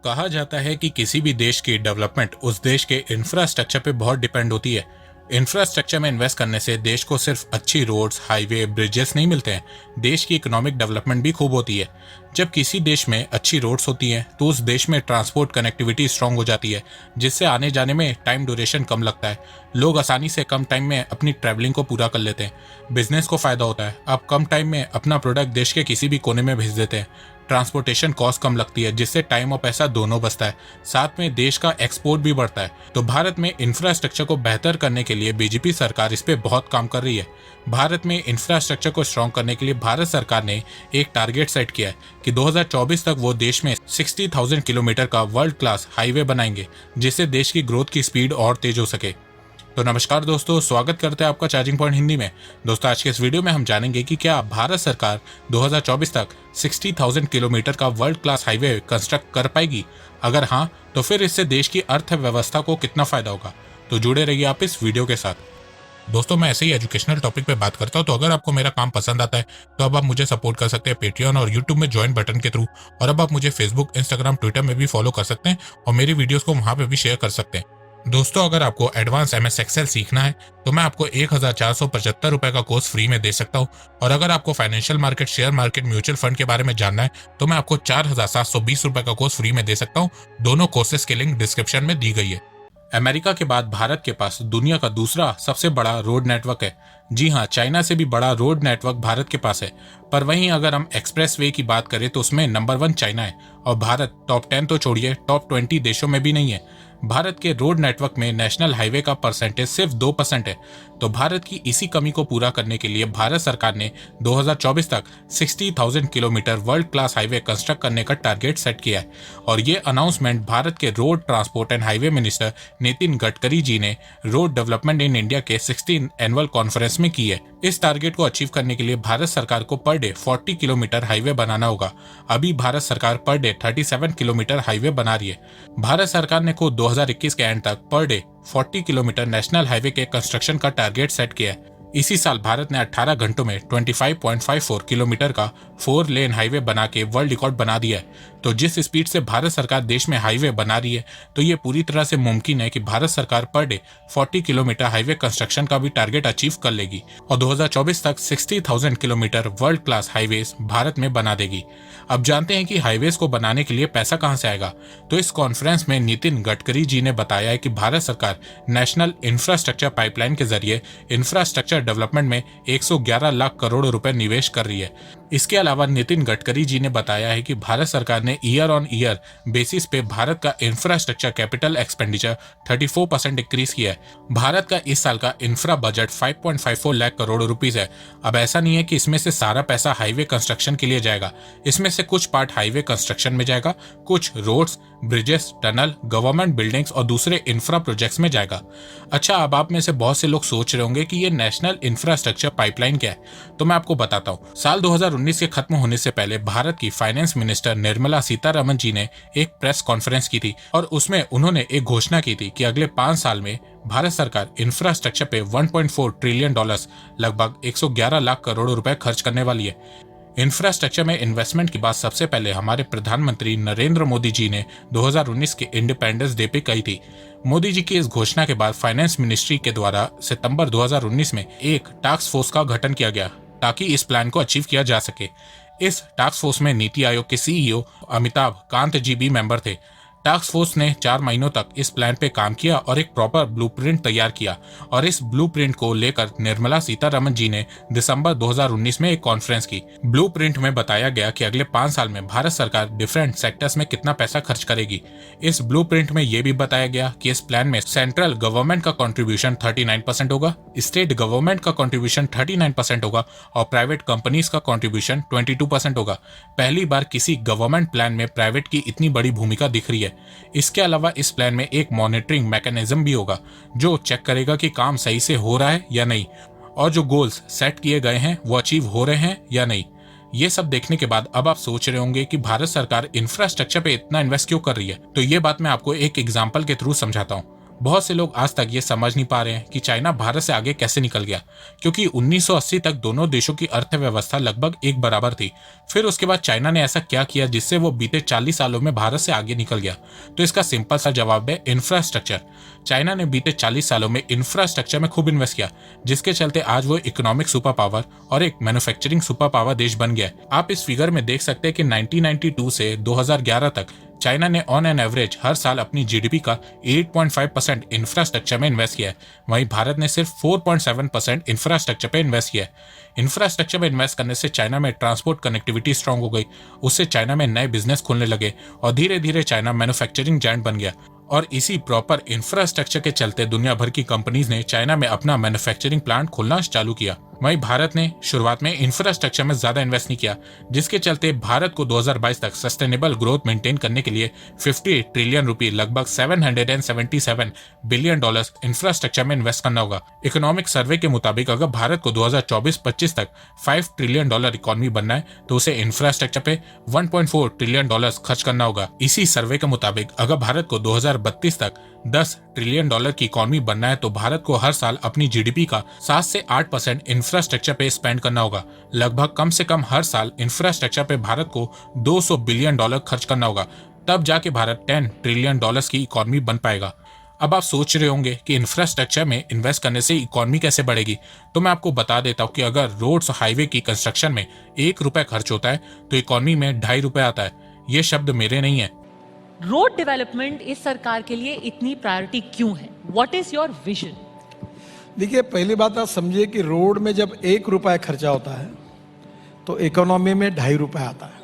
कहा जाता है कि किसी भी देश की डेवलपमेंट उस देश के इंफ्रास्ट्रक्चर पे बहुत डिपेंड होती है। इंफ्रास्ट्रक्चर में इन्वेस्ट करने से देश को सिर्फ अच्छी रोड्स, हाईवे, ब्रिजेस नहीं मिलते हैं, देश की इकोनॉमिक डेवलपमेंट भी खूब होती है। जब किसी देश में अच्छी रोड्स होती हैं तो उस देश में ट्रांसपोर्ट कनेक्टिविटी स्ट्रांग हो जाती है, जिससे आने जाने में टाइम ड्यूरेशन कम लगता है। लोग आसानी से कम टाइम में अपनी ट्रैवलिंग को पूरा कर लेते हैं। बिजनेस को फायदा होता है, आप कम टाइम में अपना प्रोडक्ट देश के किसी भी कोने में भेज देते हैं। ट्रांसपोर्टेशन कॉस्ट कम लगती है, जिससे टाइम और पैसा दोनों बचता है। साथ में देश का एक्सपोर्ट भी बढ़ता है। तो भारत में इंफ्रास्ट्रक्चर को बेहतर करने के लिए बीजेपी सरकार इस पे बहुत काम कर रही है। भारत में इंफ्रास्ट्रक्चर को स्ट्रॉन्ग करने के लिए भारत सरकार ने एक टारगेट सेट किया है कि 2024 तक वो देश में 60,000 किलोमीटर का वर्ल्ड क्लास हाईवे बनाएंगे, जिससे देश की ग्रोथ की स्पीड और तेज हो सके। तो नमस्कार दोस्तों, स्वागत करते हैं आपका चार्जिंग पॉइंट हिंदी में। दोस्तों, आज के इस वीडियो में हम जानेंगे कि क्या भारत सरकार 2024 तक 60,000 किलोमीटर का वर्ल्ड क्लास हाईवे कंस्ट्रक्ट कर पाएगी। अगर हाँ, तो फिर इससे देश की अर्थव्यवस्था को कितना फायदा होगा। तो जुड़े रहिए आप इस वीडियो के साथ। दोस्तों, मैं ऐसे ही एजुकेशनल टॉपिक पे बात करता हूँ, तो अगर आपको मेरा काम पसंद आता है तो अब आप मुझे सपोर्ट कर सकते हैं पेट्रियन और यूट्यूब में ज्वाइन बटन के थ्रू। और अब आप मुझे फेसबुक, इंस्टाग्राम, ट्विटर में भी फॉलो कर सकते हैं और मेरी वीडियोस को वहां पे भी शेयर कर सकते हैं। दोस्तों, अगर आपको एडवांस MS एक्सेल सीखना है तो मैं आपको 1,475 रुपए का कोर्स फ्री में दे सकता हूँ। और अगर आपको financial market, share market, mutual fund के बारे में जानना है तो मैं आपको 4,720 रुपए का कोर्स फ्री में दे सकता हूँ। दोनों कोर्सेज की लिंक डिस्क्रिप्शन में दी गई है। अमेरिका के बाद भारत के पास दुनिया का दूसरा सबसे बड़ा रोड नेटवर्क है। जी हाँ, चाइना से भी बड़ा रोड नेटवर्क भारत के पास है। पर वहीं अगर हम एक्सप्रेस वे की बात करें तो उसमें नंबर 1 चाइना है और भारत टॉप 10 तो छोड़िए, टॉप 20 देशों में भी नहीं है। भारत के रोड नेटवर्क में नेशनल हाईवे का परसेंटेज सिर्फ 2% है। तो भारत की इसी कमी को पूरा करने के लिए भारत सरकार ने 2024 तक 60,000 kilometre world class highway construct करने का टारगेट सेट किया है। और ये अनाउंसमेंट भारत के road transport and highway minister Nitin Gadkari ji ने रोड डेवलपमेंट इन इंडिया के 16 एनुअल कॉन्फ्रेंस में की है। इस टारगेट को अचीव करने के लिए भारत सरकार को पर डे 40 किलोमीटर हाईवे बनाना होगा। अभी भारत सरकार पर डे 37 किलोमीटर हाईवे बना रही है। भारत सरकार ने खुद 2021 के एंड तक per day 40 kilometre national highway के कंस्ट्रक्शन का टारगेट सेट किया है। इसी साल भारत ने 18 घंटों में 25.54 किलोमीटर का 4 लेन हाईवे बना के वर्ल्ड रिकॉर्ड बना दिया है। तो जिस स्पीड से भारत सरकार देश में हाईवे बना रही है, तो ये पूरी तरह से मुमकिन है कि भारत सरकार per day 40 kilometre highway construction का भी टारगेट अचीव कर लेगी और 2024 तक 60,000 kilometre world class highways Bharat में बना देगी। अब जानते हैं कि हाईवेज को बनाने के लिए पैसा कहां से आएगा। तो इस कॉन्फ्रेंस में नितिन गडकरी जी ने बताया है कि भारत सरकार नेशनल इंफ्रास्ट्रक्चर पाइपलाइन के जरिए इंफ्रास्ट्रक्चर डेवलपमेंट में 111 लाख करोड़ रुपए निवेश कर रही है। इसके अलावा नितिन गडकरी जी ने बताया है कि भारत सरकार ने ईयर ऑन ईयर बेसिस पे भारत का इंफ्रास्ट्रक्चर कैपिटल एक्सपेंडिचर 34% इंक्रीज किया है। भारत का इस साल का infra budget 5.54 lakh crore rupees है। अब ऐसा नहीं है कि इसमें से सारा पैसा हाईवे कंस्ट्रक्शन के लिए जाएगा। इसमें से कुछ पार्ट हाईवे कंस्ट्रक्शन में जाएगा, कुछ roads, bridges, tunnel, government buildings और दूसरे इंफ्रा प्रोजेक्ट्स में जाएगा। अच्छा, अब आप में से बहुत से लोग सोच रहे होंगे कि ये नेशनल इंफ्रास्ट्रक्चर पाइपलाइन क्या है। तो मैं आपको बताता हूँ। साल 2019 के खत्म होने से पहले भारत की फाइनेंस मिनिस्टर निर्मला सीतारमण जी ने एक प्रेस कॉन्फ्रेंस की थी और उसमें उन्होंने एक घोषणा की थी कि अगले 5 साल में भारत सरकार इंफ्रास्ट्रक्चर पे 1.4 ट्रिलियन डॉलर्स, लगभग 111 लाख करोड़ रुपए खर्च करने वाली है। इंफ्रास्ट्रक्चर में इन्वेस्टमेंट की बात सबसे पहले हमारे प्रधानमंत्री नरेंद्र मोदी जी ने 2019 के इंडिपेंडेंस डे पे कही थी। मोदी जी की इस घोषणा के बाद फाइनेंस मिनिस्ट्री के द्वारा सितंबर 2019 में एक टास्क फोर्स का गठन किया गया ताकि इस प्लान को अचीव किया जा सके। इस टास्क फोर्स में नीति आयोग के CEO अमिताभ कांत जी भी मेंबर थे। टास्क फोर्स ने 4 महीनों तक इस प्लान पे काम किया और एक प्रॉपर ब्लूप्रिंट तैयार किया और इस ब्लूप्रिंट को लेकर निर्मला सीतारमण जी ने दिसंबर 2019 में एक कॉन्फ्रेंस की। ब्लूप्रिंट में बताया गया कि अगले 5 साल में भारत सरकार डिफरेंट सेक्टर्स में कितना पैसा खर्च करेगी। इस ब्लूप्रिंट में यह भी बताया गया कि इस प्लान में सेंट्रल गवर्नमेंट का कंट्रीब्यूशन 39% होगा, स्टेट गवर्नमेंट का कंट्रीब्यूशन 39% होगा और प्राइवेट कंपनीज का कंट्रीब्यूशन 22% होगा। पहली बार किसी गवर्नमेंट प्लान में प्राइवेट की इतनी बड़ी भूमिका दिख रही है। इसके अलावा इस प्लान में एक मॉनिटरिंग मैकेनिज्म भी होगा जो चेक करेगा कि काम सही से हो रहा है या नहीं और जो गोल्स सेट किए गए हैं वो अचीव हो रहे हैं या नहीं। ये सब देखने के बाद अब आप सोच रहे होंगे कि भारत सरकार इंफ्रास्ट्रक्चर पे इतना इन्वेस्ट क्यों कर रही है। तो ये बात मैं आपको एक एग्जांपल के थ्रू समझाता हूँ। बहुत से लोग आज तक ये समझ नहीं पा रहे हैं कि चाइना भारत से आगे कैसे निकल गया, क्योंकि 1980 तक दोनों देशों की अर्थव्यवस्था लगभग एक बराबर थी। फिर उसके बाद चाइना ने ऐसा क्या किया जिससे वो बीते 40 सालों में भारत से आगे निकल गया? तो इसका सिंपल सा जवाब है इंफ्रास्ट्रक्चर। चाइना ने बीते 40 सालों में इंफ्रास्ट्रक्चर में खूब इन्वेस्ट किया, जिसके चलते आज वो इकोनॉमिक सुपर पावर और एक मैन्युफैक्चरिंग सुपर पावर देश बन गया है। आप इस फिगर में देख सकते हैं कि 1992 से 2011 तक चाइना ने ऑन एन एवरेज हर साल अपनी जीडीपी का 8.5% इंफ्रास्ट्रक्चर में इन्वेस्ट किया है। वहीं भारत ने सिर्फ 4.7% इंफ्रास्ट्रक्चर पे इन्वेस्ट किया है। इंफ्रास्ट्रक्चर में इन्वेस्ट करने से चाइना में ट्रांसपोर्ट कनेक्टिविटी स्ट्रांग हो गई, उससे चाइना में नए बिजनेस खुलने लगे और धीरे धीरे चाइना मैन्युफैक्चरिंग जायंट बन गया। और इसी प्रॉपर इंफ्रास्ट्रक्चर के चलते दुनिया भर की कंपनीज ने चाइना में अपना मैन्युफैक्चरिंग प्लांट खोलना चालू किया। वहीं भारत ने शुरुआत में इंफ्रास्ट्रक्चर में ज्यादा इन्वेस्ट नहीं किया, जिसके चलते भारत को 2022 तक सस्टेनेबल ग्रोथ मेंटेन करने के लिए 50 ट्रिलियन रुपए लगभग $777 बिलियन इंफ्रास्ट्रक्चर में इन्वेस्ट करना होगा। इकोनॉमिक सर्वे के मुताबिक अगर भारत को 2024-25 तक $5 ट्रिलियन इकोनॉमी बनना है तो उसे इंफ्रास्ट्रक्चर पे $1.4 ट्रिलियन खर्च करना होगा। इसी सर्वे के मुताबिक अगर भारत को 2032 तक $10 ट्रिलियन की इकोनॉमी बनना है तो भारत को हर साल अपनी जीडीपी का 7 से 8% इंफ्रास्ट्रक्चर पे स्पेंड करना होगा। लगभग कम से कम हर साल इंफ्रास्ट्रक्चर पे भारत को $200 बिलियन खर्च करना होगा, तब जाके भारत $10 ट्रिलियन की इकोनॉमी बन पाएगा। अब आप सोच रहे होंगे कि इंफ्रास्ट्रक्चर में इन्वेस्ट करने से इकोनॉमी कैसे बढ़ेगी, तो मैं आपको बता देता हूँ कि अगर रोड्स और हाईवे की कंस्ट्रक्शन में ₹1 खर्च होता है तो इकोनॉमी में ₹2.5 आता है। ये शब्द मेरे नहीं है। रोड डेवलपमेंट इस सरकार के लिए इतनी प्रायोरिटी क्यों है? What is your vision? देखिए, पहली बात आप समझिए कि रोड में जब ₹1 खर्चा होता है तो इकोनॉमी में ₹2.5 आता है।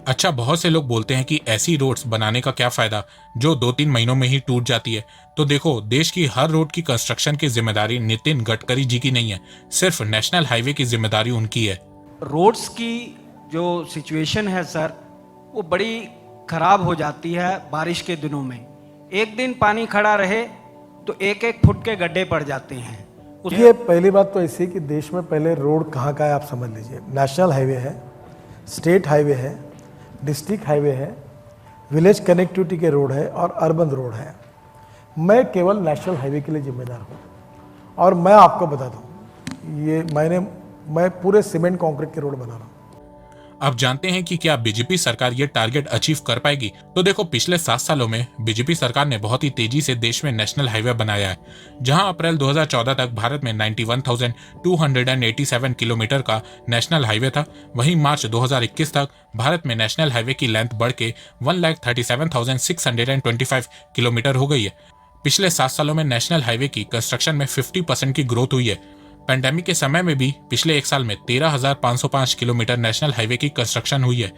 अच्छा, बहुत से लोग बोलते हैं कि ऐसी रोड्स बनाने का क्या फायदा जो 2-3 महीनों में ही टूट जाती है। तो देखो, देश की हर रोड की कंस्ट्रक्शन की जिम्मेदारी नितिन गडकरी जी की नहीं है, सिर्फ नेशनल हाईवे की जिम्मेदारी उनकी है। रोड्स की जो सिचुएशन है सर, वो बड़ी खराब हो जाती है बारिश के दिनों में। एक दिन पानी खड़ा रहे तो 1-1 फुट के गड्ढे पड़ जाते हैं। ये पहली बात तो ऐसी कि देश में पहले रोड कहाँ का है आप समझ लीजिए। नेशनल हाईवे है, स्टेट हाईवे है, डिस्ट्रिक्ट हाईवे है, विलेज कनेक्टिविटी के रोड है और अर्बन रोड है। मैं केवल नेशनल हाईवे के लिए जिम्मेदार हूँ और मैं आपको बता दूँ, ये मैं पूरे सीमेंट कंक्रीट के रोड बना रहा हूँ। अब जानते हैं कि क्या बीजेपी सरकार ये टारगेट अचीव कर पाएगी? तो देखो, पिछले 7 सालों में बीजेपी सरकार ने बहुत ही तेजी से देश में नेशनल हाईवे बनाया है। जहां अप्रैल 2014 तक भारत में 91,287 किलोमीटर का नेशनल हाईवे था, वहीं मार्च 2021 तक भारत में नेशनल हाईवे की लेंथ बढ़ के 1,37,625 किलोमीटर हो गई है। पिछले 7 सालों में नेशनल हाईवे की कंस्ट्रक्शन में 50% की ग्रोथ हुई है। पैंडेमिक के समय में भी पिछले एक साल में 13,505 किलोमीटर नेशनल हाईवे की कंस्ट्रक्शन हुई है।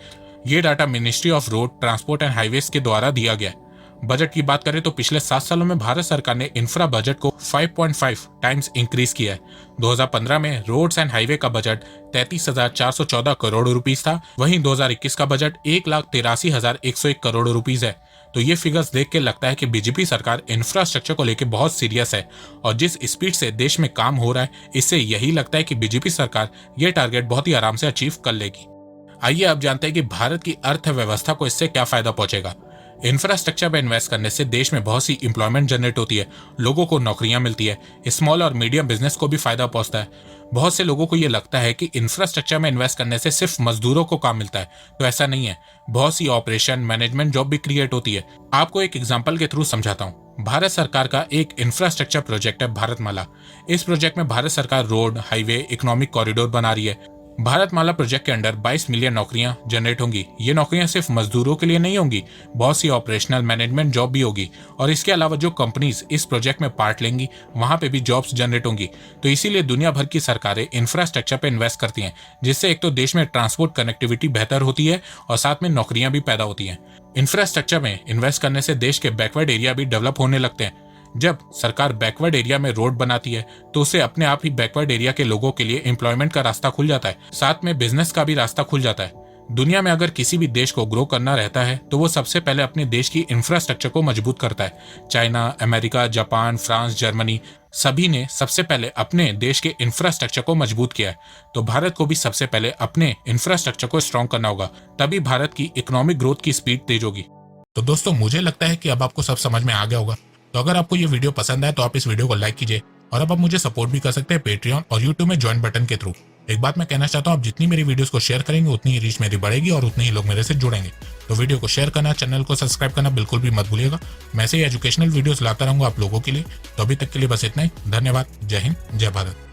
ये data ministry of road transport and highways के द्वारा दिया गया है। बजट की बात करें तो पिछले 7 सालों में भारत सरकार ने इंफ्रा बजट को 5.5 टाइम्स इंक्रीज किया है। 2015 में रोड्स एंड हाईवे का बजट 33,414 करोड़ रुपीस था, वहीं 2021 का बजट 1,83,101 करोड़ रुपीस है। तो ये फिगर्स देख के लगता है कि बीजेपी सरकार इंफ्रास्ट्रक्चर को लेकर बहुत सीरियस है और जिस स्पीड से देश में काम हो रहा है, इससे यही लगता है कि बीजेपी सरकार ये टारगेट बहुत ही आराम से अचीव कर लेगी। आइए अब जानते हैं कि भारत की अर्थव्यवस्था को इससे क्या फायदा पहुंचेगा। इंफ्रास्ट्रक्चर में इन्वेस्ट करने से देश में बहुत सी एम्प्लॉयमेंट जनरेट होती है, लोगों को नौकरियां मिलती है, स्मॉल और मीडियम बिजनेस को भी फायदा पहुंचता है। बहुत से लोगों को ये लगता है कि इंफ्रास्ट्रक्चर में इन्वेस्ट करने से सिर्फ मजदूरों को काम मिलता है, तो ऐसा नहीं है। बहुत सी ऑपरेशन मैनेजमेंट जॉब भी क्रिएट होती है। आपको एक एग्जाम्पल के थ्रू समझाता हूँ। भारत सरकार का एक इंफ्रास्ट्रक्चर प्रोजेक्ट है भारतमाला। इस प्रोजेक्ट में भारत सरकार रोड, हाईवे, इकोनॉमिक कॉरिडोर बना रही है। भारतमाला प्रोजेक्ट के अंडर 22 मिलियन नौकरियां जनरेट होंगी। ये नौकरियां सिर्फ मजदूरों के लिए नहीं होंगी, बहुत सी ऑपरेशनल मैनेजमेंट जॉब भी होगी और इसके अलावा जो कंपनीज इस प्रोजेक्ट में पार्ट लेंगी वहां पे भी जॉब्स जनरेट होंगी। तो इसीलिए दुनिया भर की सरकारें इंफ्रास्ट्रक्चर पे इन्वेस्ट करती हैं, जिससे एक तो देश में ट्रांसपोर्ट कनेक्टिविटी बेहतर होती है और साथ में नौकरियां भी पैदा होती हैं। इंफ्रास्ट्रक्चर में इन्वेस्ट करने से देश के बैकवर्ड एरिया भी डेवलप होने लगते हैं। जब सरकार बैकवर्ड एरिया में रोड बनाती है तो उससे अपने आप ही बैकवर्ड एरिया के लोगों के लिए एम्प्लॉयमेंट का रास्ता खुल जाता है, साथ में बिजनेस का भी रास्ता खुल जाता है। दुनिया में अगर किसी भी देश को ग्रो करना रहता है तो वो सबसे पहले अपने देश की इंफ्रास्ट्रक्चर को मजबूत करता है। China, America, Japan, France, Germany सभी ने सबसे पहले अपने देश के इंफ्रास्ट्रक्चर को मजबूत किया है। तो भारत को भी सबसे पहले अपने इंफ्रास्ट्रक्चर को स्ट्रॉन्ग करना होगा, तभी भारत की इकोनॉमिक ग्रोथ की स्पीड तेज होगी। तो दोस्तों, मुझे लगता है कि अब आपको सब समझ में आ गया होगा। तो अगर आपको ये वीडियो पसंद आए तो आप इस वीडियो को लाइक कीजिए और अब आप मुझे सपोर्ट भी कर सकते हैं पेट्रियन और यूट्यूब में ज्वाइन बटन के थ्रू। एक बात मैं कहना चाहता हूँ, आप जितनी मेरी वीडियोस को शेयर करेंगे उतनी ही रीच मेरी बढ़ेगी और उतने ही लोग मेरे से जुड़ेंगे। तो वीडियो को शेयर करना, चैनल को सब्सक्राइब करना बिल्कुल भी मत भूलिएगा। मैं ऐसे ही एजुकेशनल वीडियोस लाता रहूंगा आप लोगों के लिए। तो अभी तक के लिए बस इतना ही। धन्यवाद। जय हिंद, जय भारत।